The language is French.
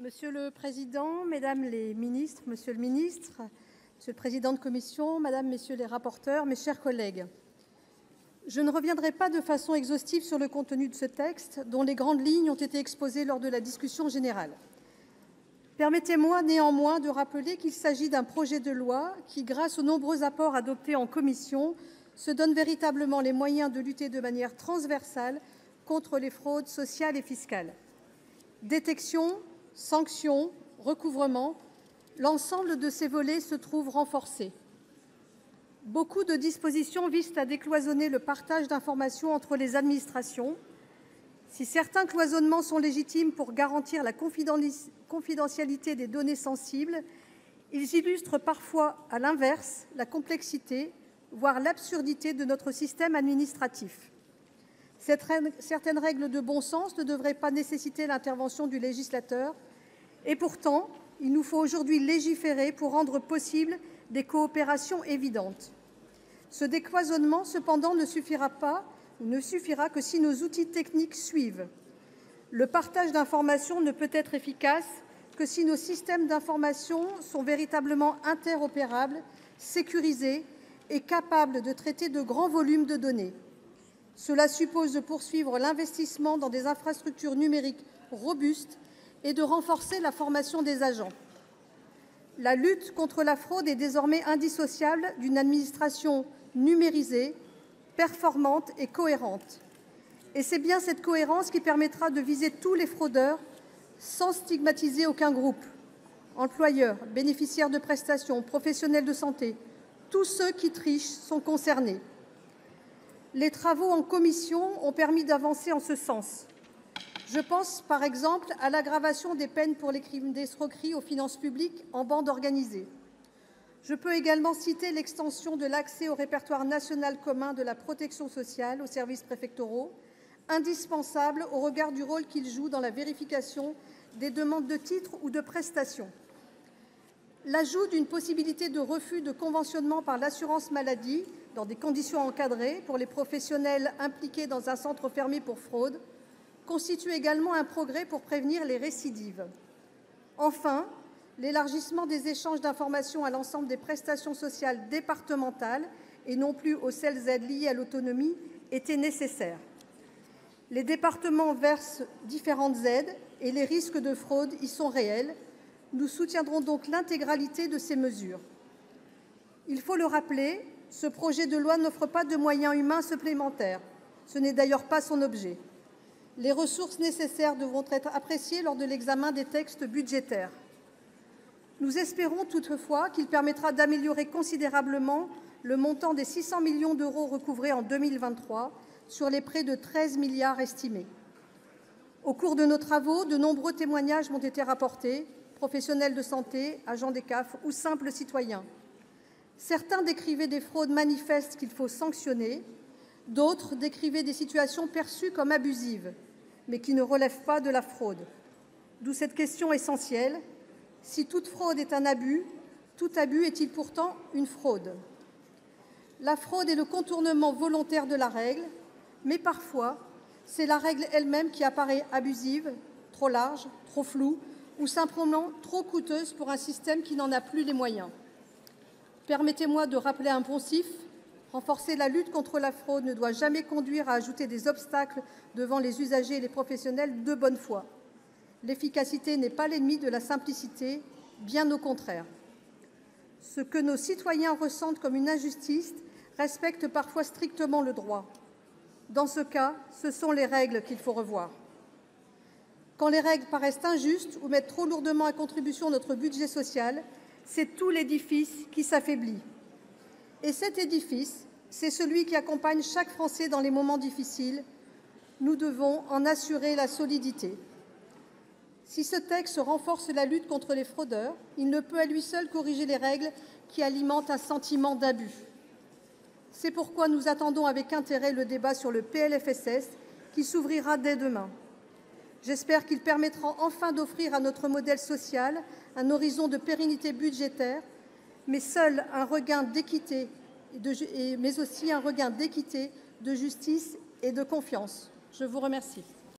Monsieur le Président, Mesdames les ministres, Monsieur le ministre, Monsieur le Président de commission, Madame, Messieurs les rapporteurs, mes chers collègues, je ne reviendrai pas de façon exhaustive sur le contenu de ce texte, dont les grandes lignes ont été exposées lors de la discussion générale. Permettez-moi néanmoins de rappeler qu'il s'agit d'un projet de loi qui, grâce aux nombreux apports adoptés en commission, se donne véritablement les moyens de lutter de manière transversale contre les fraudes sociales et fiscales. Détection, sanctions, recouvrement, l'ensemble de ces volets se trouve renforcé. Beaucoup de dispositions visent à décloisonner le partage d'informations entre les administrations. Si certains cloisonnements sont légitimes pour garantir la confidentialité des données sensibles, ils illustrent parfois, à l'inverse, la complexité, voire l'absurdité de notre système administratif. Certaines règles de bon sens ne devraient pas nécessiter l'intervention du législateur, et pourtant, il nous faut aujourd'hui légiférer pour rendre possible des coopérations évidentes. Ce décloisonnement, cependant, ne suffira que si nos outils techniques suivent. Le partage d'informations ne peut être efficace que si nos systèmes d'information sont véritablement interopérables, sécurisés et capables de traiter de grands volumes de données. Cela suppose de poursuivre l'investissement dans des infrastructures numériques robustes et de renforcer la formation des agents. La lutte contre la fraude est désormais indissociable d'une administration numérisée, performante et cohérente. Et c'est bien cette cohérence qui permettra de viser tous les fraudeurs sans stigmatiser aucun groupe. Employeurs, bénéficiaires de prestations, professionnels de santé, tous ceux qui trichent sont concernés. Les travaux en commission ont permis d'avancer en ce sens. Je pense, par exemple, à l'aggravation des peines pour les crimes d'escroquerie aux finances publiques en bande organisée. Je peux également citer l'extension de l'accès au répertoire national commun de la protection sociale aux services préfectoraux, indispensable au regard du rôle qu'ils jouent dans la vérification des demandes de titres ou de prestations. L'ajout d'une possibilité de refus de conventionnement par l'assurance maladie dans des conditions encadrées pour les professionnels impliqués dans un centre fermé pour fraude constitue également un progrès pour prévenir les récidives. Enfin, l'élargissement des échanges d'informations à l'ensemble des prestations sociales départementales et non plus aux seules aides liées à l'autonomie était nécessaire. Les départements versent différentes aides et les risques de fraude y sont réels. Nous soutiendrons donc l'intégralité de ces mesures. Il faut le rappeler, ce projet de loi n'offre pas de moyens humains supplémentaires. Ce n'est d'ailleurs pas son objet. Les ressources nécessaires devront être appréciées lors de l'examen des textes budgétaires. Nous espérons toutefois qu'il permettra d'améliorer considérablement le montant des 600 millions d'euros recouvrés en 2023 sur les près de 13 milliards estimés. Au cours de nos travaux, de nombreux témoignages m'ont été rapportés, professionnels de santé, agents des CAF ou simples citoyens. Certains décrivaient des fraudes manifestes qu'il faut sanctionner, d'autres décrivaient des situations perçues comme abusives, mais qui ne relèvent pas de la fraude. D'où cette question essentielle. Si toute fraude est un abus, tout abus est-il pourtant une fraude? La fraude est le contournement volontaire de la règle, mais parfois, c'est la règle elle-même qui apparaît abusive, trop large, trop floue ou simplement trop coûteuse pour un système qui n'en a plus les moyens. Permettez-moi de rappeler un poncif. Renforcer la lutte contre la fraude ne doit jamais conduire à ajouter des obstacles devant les usagers et les professionnels de bonne foi. L'efficacité n'est pas l'ennemi de la simplicité, bien au contraire. Ce que nos citoyens ressentent comme une injustice respecte parfois strictement le droit. Dans ce cas, ce sont les règles qu'il faut revoir. Quand les règles paraissent injustes ou mettent trop lourdement à contribution notre budget social, c'est tout l'édifice qui s'affaiblit. Et cet édifice, c'est celui qui accompagne chaque Français dans les moments difficiles. Nous devons en assurer la solidité. Si ce texte renforce la lutte contre les fraudeurs, il ne peut à lui seul corriger les règles qui alimentent un sentiment d'abus. C'est pourquoi nous attendons avec intérêt le débat sur le PLFSS qui s'ouvrira dès demain. J'espère qu'il permettra enfin d'offrir à notre modèle social un horizon de pérennité budgétaire, mais seul un regain d'équité, mais aussi un regain d'équité, de justice et de confiance. Je vous remercie.